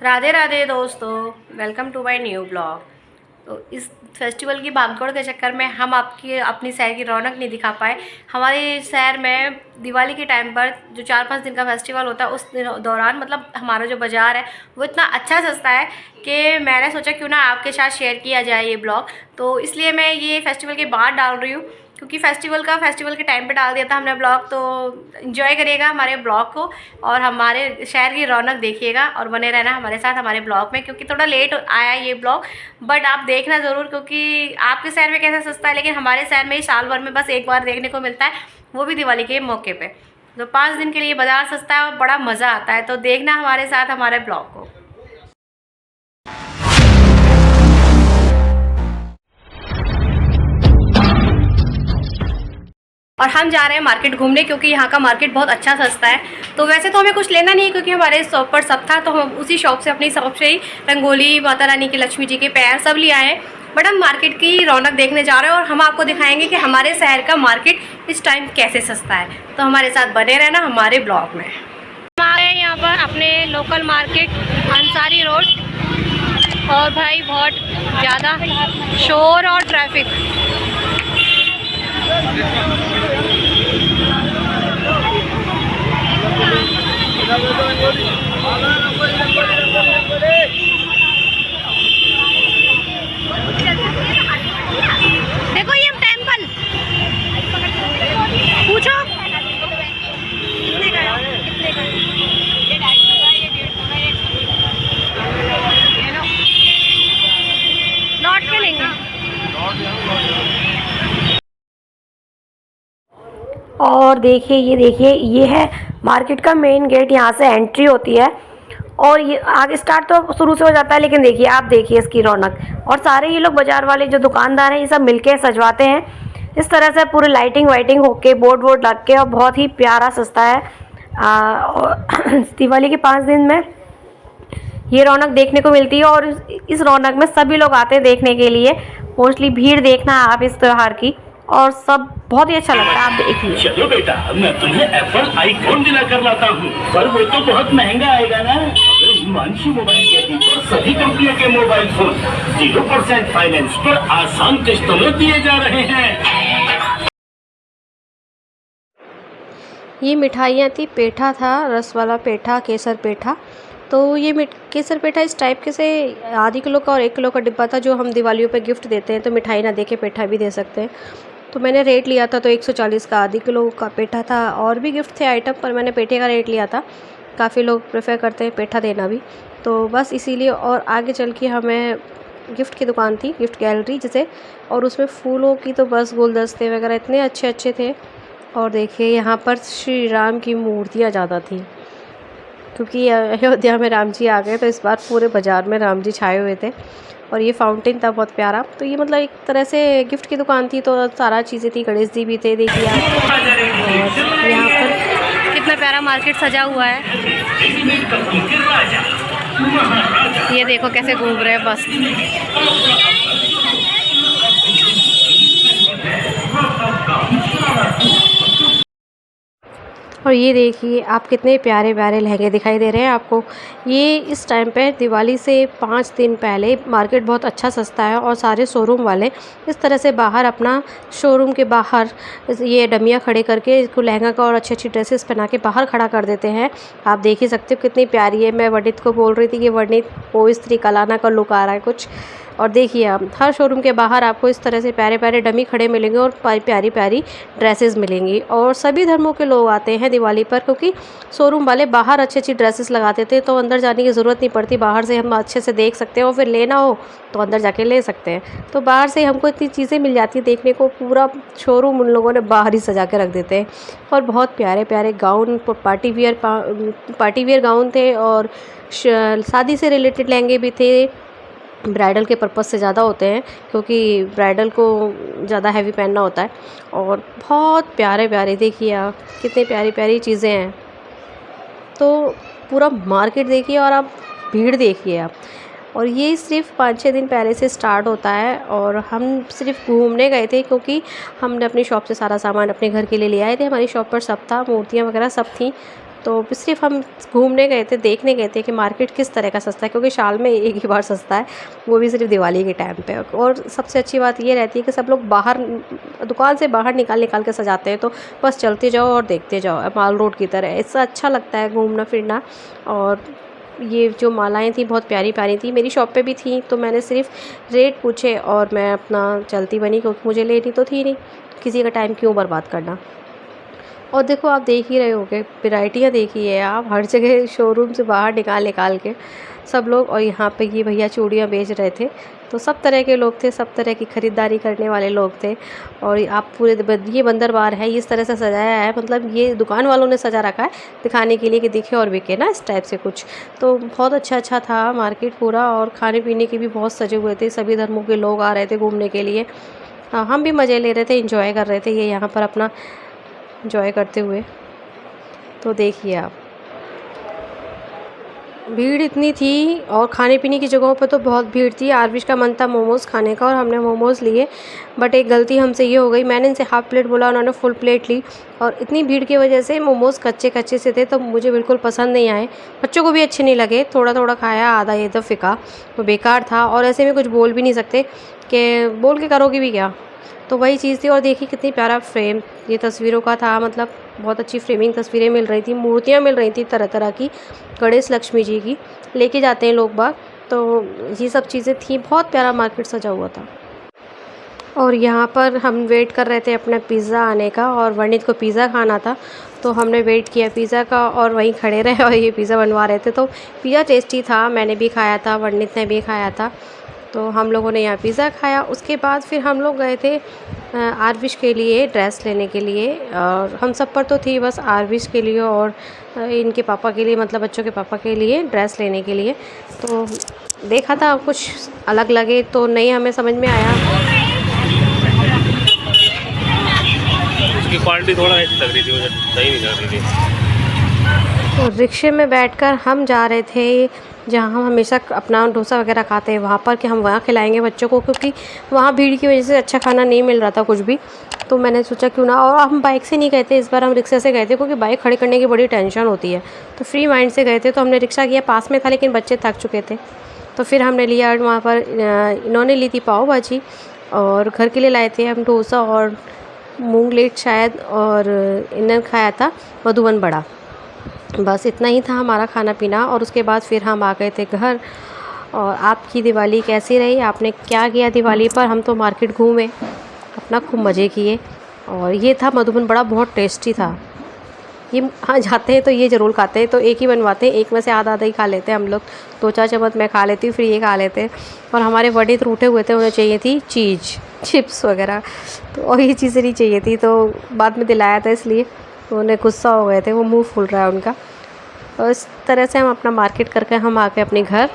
राधे राधे दोस्तों, welcome to my new blog. तो इस फेस्टिवल की भागदौड़ के चक्कर में हम आपकी अपनी शहर की रौनक नहीं दिखा पाए। हमारे शहर में दिवाली के टाइम पर जो 4-5 दिन का फेस्टिवल होता है उस दौरान मतलब हमारा जो बाज़ार है वो इतना अच्छा सस्ता है कि मैंने सोचा क्यों ना आपके साथ शेयर किया जाए ये ब्लॉग। तो इसलिए मैं ये फेस्टिवल के बाद डाल रही हूँ, क्योंकि फेस्टिवल के टाइम पे डाल दिया था हमने ब्लॉग। तो इन्जॉय करिएगा हमारे ब्लॉग को और हमारे शहर की रौनक देखिएगा और बने रहना हमारे साथ हमारे ब्लॉग में, क्योंकि थोड़ा लेट आया ये ब्लॉग, बट आप देखना ज़रूर, क्योंकि आपके शहर में कैसा सस्ता है लेकिन हमारे शहर में ही साल भर में बस एक बार देखने को मिलता है, वो भी दिवाली के मौके पे। तो 5 दिन के लिए बाज़ार सस्ता है और बड़ा मज़ा आता है। तो देखना हमारे साथ हमारे ब्लॉग को। और हम जा रहे हैं मार्केट घूमने, क्योंकि यहाँ का मार्केट बहुत अच्छा सस्ता है। तो वैसे तो हमें कुछ लेना नहीं है, क्योंकि हमारे शॉप पर सब था, तो हम उसी शॉप से अपनी शॉप से ही रंगोली, माता रानी की, लक्ष्मी जी के पैर सब ले आए हैं। बट हम मार्केट की रौनक देखने जा रहे हैं और हम आपको दिखाएंगे कि हमारे शहर का मार्केट इस टाइम कैसे सस्ता है। तो हमारे साथ बने रहना हमारे ब्लॉग में। हम आ रहे हैं यहाँ पर अपने लोकल मार्केट अंसारी रोड, और भाई बहुत ज़्यादा शोर और ट्रैफिक। देखो ये टेंपल पूछो कितने का है? कितने का? ये 250 का, ये 150 का, ये लो लौट के लेंगे। और देखिए ये है मार्केट का मेन गेट, यहाँ से एंट्री होती है और ये आगे स्टार्ट तो शुरू से हो जाता है। लेकिन देखिए आप देखिए इसकी रौनक, और सारे ये लोग बाजार वाले जो दुकानदार हैं ये सब मिलके सजवाते हैं इस तरह से, पूरी लाइटिंग वाइटिंग होके, बोर्ड वोर्ड लग के, और बहुत ही प्यारा सस्ता है। और दिवाली के 5 दिन में ये रौनक देखने को मिलती है और इस रौनक में सभी लोग आते हैं देखने के लिए। मोस्टली भीड़ देखना आप इस त्योहार की, और सब बहुत ही अच्छा लगता है। आप देखिए। चलो बेटा, मैं तुम्हें एप्पल आईफोन दिला कर लाता हूँ, पर वो तो बहुत महंगा आएगा ना। हिमांशु मोबाइल के ऊपर सभी कंपनियों के मोबाइल फोन 0% फाइनेंस पर आसान किस्तों में दिए जा रहे हैं। ये मिठाइयाँ थी, पेठा था, रस वाला पेठा, केसर पेठा। तो ये केसर पेठा इस टाइप के से आधी किलो का और 1 किलो का डिब्बा था, जो हम दिवालियों पे गिफ्ट देते हैं। तो मिठाई ना दे के पेठा भी दे सकते हैं। तो मैंने रेट लिया था तो 140 का आधी किलो का पेठा था। और भी गिफ्ट थे आइटम, पर मैंने पेठे का रेट लिया था। काफ़ी लोग प्रेफर करते हैं पेठा देना भी, तो बस इसीलिए। और आगे चल के हमें गिफ्ट की दुकान थी, गिफ्ट गैलरी जिसे, और उसमें फूलों की तो बस गुलदस्ते वगैरह इतने अच्छे अच्छे थे। और देखिए यहाँ पर श्री राम की मूर्तियाँ ज़्यादा थी, क्योंकि अयोध्या में राम जी आ गए, तो इस बार पूरे बाज़ार में राम जी छाए हुए थे। और ये फाउंटेन था बहुत प्यारा। तो ये मतलब एक तरह से गिफ्ट की दुकान थी, तो सारा चीज़ें थी, गणेश जी भी थे देखिए आप। और यहाँ पर कितना प्यारा मार्केट सजा हुआ है, ये देखो कैसे घूम रहे हैं बस। और ये देखिए आप, कितने प्यारे प्यारे लहंगे दिखाई दे रहे हैं आपको। ये इस टाइम पे दिवाली से 5 दिन पहले मार्केट बहुत अच्छा सस्ता है, और सारे शोरूम वाले इस तरह से बाहर अपना शोरूम के बाहर ये डमियाँ खड़े करके इसको लहंगा का और अच्छी अच्छी ड्रेसेस पहना के बाहर खड़ा कर देते हैं। आप देख ही सकते हो कितनी प्यारी है। मैं वर्णित को बोल रही थी कि वर्णित वो स्त्री कलाना का लुक आ रहा है कुछ। और देखिए आप, हर शोरूम के बाहर आपको इस तरह से प्यारे प्यारे डमी खड़े मिलेंगे और प्यारी प्यारी ड्रेसेस मिलेंगी। और सभी धर्मों के लोग आते हैं दिवाली पर, क्योंकि शोरूम वाले बाहर अच्छी अच्छी ड्रेसेस लगाते थे, तो अंदर जाने की ज़रूरत नहीं पड़ती। बाहर से हम अच्छे से देख सकते हैं, और फिर लेना हो तो अंदर जाके ले सकते हैं। तो बाहर से हमको इतनी चीज़ें मिल जाती हैं देखने को। पूरा शोरूम उन लोगों ने बाहर ही सजा के रख देते हैं। और बहुत प्यारे प्यारे गाउन, पार्टी वियर गाउन थे, और शादी से रिलेटेड लहंगे भी थे। ब्राइडल के पर्पज़ से ज़्यादा होते हैं, क्योंकि ब्राइडल को ज़्यादा हैवी पहनना होता है। और बहुत प्यारे प्यारे, देखिए आप कितनी प्यारी प्यारी चीज़ें हैं। तो पूरा मार्केट देखिए और आप भीड़ देखिए आप। और ये सिर्फ 5-6 दिन पहले से स्टार्ट होता है, और हम सिर्फ घूमने गए थे, क्योंकि हमने अपनी शॉप से सारा सामान अपने घर के लिए ले आए थे। हमारी शॉप पर सब था, मूर्तियाँ वगैरह सब थी। तो सिर्फ हम घूमने गए थे, देखने गए थे कि मार्केट किस तरह का सस्ता है, क्योंकि साल में एक ही बार सस्ता है, वो भी सिर्फ दिवाली के टाइम पे। और सबसे अच्छी बात ये रहती है कि सब लोग बाहर दुकान से बाहर निकाल निकाल के सजाते हैं, तो बस चलते जाओ और देखते जाओ माल रोड की तरह। इससे अच्छा लगता है घूमना फिरना। और ये जो मालाएं थी बहुत प्यारी प्यारी थी, मेरी शॉप पे भी थी, तो मैंने सिर्फ रेट पूछे और मैं अपना चलती बनी, क्योंकि मुझे लेनी तो थी नहीं, किसी का टाइम क्यों बर्बाद करना। और देखो आप देख ही रहे होगे, वैरायटियाँ देखिए आप, हर जगह शोरूम से बाहर निकाल निकाल के सब लोग। और यहाँ पे ये भैया चूड़ियाँ बेच रहे थे, तो सब तरह के लोग थे, सब तरह की ख़रीदारी करने वाले लोग थे। और आप पूरे ये बंदर बार है, इस तरह से सजाया है, मतलब ये दुकान वालों ने सजा रखा है दिखाने के लिए कि दिखे और बिके ना, इस टाइप से कुछ। तो बहुत अच्छा था मार्केट पूरा। और खाने पीने के भी बहुत सजे हुए थे, सभी धर्मों के लोग आ रहे थे घूमने के लिए। हम भी मज़े ले रहे थे, इंजॉय कर रहे थे ये यहाँ पर अपना इंजॉय करते हुए। तो देखिए आप, भीड़ इतनी थी और खाने पीने की जगहों पे तो बहुत भीड़ थी। आरविश का मन था मोमोज़ खाने का और हमने मोमोज़ लिए, बट एक गलती हमसे ये हो गई, मैंने इनसे हाफ़ प्लेट बोला, उन्होंने फुल प्लेट ली। और इतनी भीड़ की वजह से मोमोज़ कच्चे कच्चे से थे, तो मुझे बिल्कुल पसंद नहीं आए, बच्चों को भी अच्छे नहीं लगे। थोड़ा थोड़ा खाया, आधा ये तो फ़िका, वो बेकार था। और ऐसे में कुछ बोल भी नहीं सकते कि बोल के करोगे भी क्या। तो वही चीज़ थी। और देखिए कितनी प्यारा फ्रेम ये तस्वीरों का था, मतलब बहुत अच्छी फ्रेमिंग तस्वीरें मिल रही थी, मूर्तियाँ मिल रही थी तरह तरह की, गणेश लक्ष्मी जी की लेके जाते हैं लोग बाग। तो ये सब चीज़ें थी, बहुत प्यारा मार्केट सजा हुआ था। और यहाँ पर हम वेट कर रहे थे अपना पिज़्ज़ा आने का, और वर्णित को पिज़्ज़ा खाना था, तो हमने वेट किया पिज़्ज़ा का और वहीं खड़े रहे और ये पिज़्ज़ा बनवा रहे थे। तो पिज़्ज़ा टेस्टी था, मैंने भी खाया था, वर्णित ने भी खाया था। तो हम लोगों ने यहाँ पिज़्ज़ा खाया। उसके बाद फिर हम लोग गए थे आरविश के लिए ड्रेस लेने के लिए। और हम सब पर तो थी, बस आरविश के लिए और इनके पापा के लिए, मतलब बच्चों के पापा के लिए ड्रेस लेने के लिए। तो देखा था कुछ अलग लगे तो नहीं हमें समझ में आया। उसकी क्वालिटी थोड़ा ऐसी लग रही थी, मुझे सही नहीं लग रही थी। तो रिक्शे में बैठकर हम जा रहे थे जहाँ हम हमेशा अपना डोसा वगैरह खाते हैं वहाँ पर, कि हम वहाँ खिलाएंगे बच्चों को, क्योंकि वहाँ भीड़ की वजह से अच्छा खाना नहीं मिल रहा था कुछ भी। तो मैंने सोचा क्यों ना, और हम बाइक से नहीं गए थे इस बार, हम रिक्शे से गए थे, क्योंकि बाइक खड़ी करने की बड़ी टेंशन होती है। तो फ्री माइंड से गए थे, तो हमने रिक्शा किया, पास में था लेकिन बच्चे थक चुके थे। तो फिर हमने लिया वहाँ पर, इन्होंने ली थी पाव भाजी, और घर के लिए लाए थे हम डोसा और मूंग लेट शायद, और इन्होंने खाया था मधुबन बड़ा। बस इतना ही था हमारा खाना पीना। और उसके बाद फिर हम आ गए थे घर। और आपकी दिवाली कैसी रही, आपने क्या किया दिवाली पर? हम तो मार्केट घूमे, अपना खूब मज़े किए। और ये था मधुबन बड़ा, बहुत टेस्टी था ये। हाँ, जाते हैं तो ये ज़रूर खाते हैं, तो एक ही बनवाते हैं, एक में से आधा आधा ही खा लेते हैं हम लोग। 2-4 चम्मच मैं खा लेती हूँ, फिर ये खा लेते हैं। और हमारे बड़े तो रूठे हुए थे, उन्हें चाहिए थी चीज़ चिप्स वगैरह, तो और ये चीज़ें नहीं चाहिए थी, तो बाद में दिलाया था, इसलिए तो उन्हें गुस्सा हो गए थे, वो मुंह फूल रहा है उनका। और इस तरह से हम अपना मार्केट करके हम आ गए अपने घर।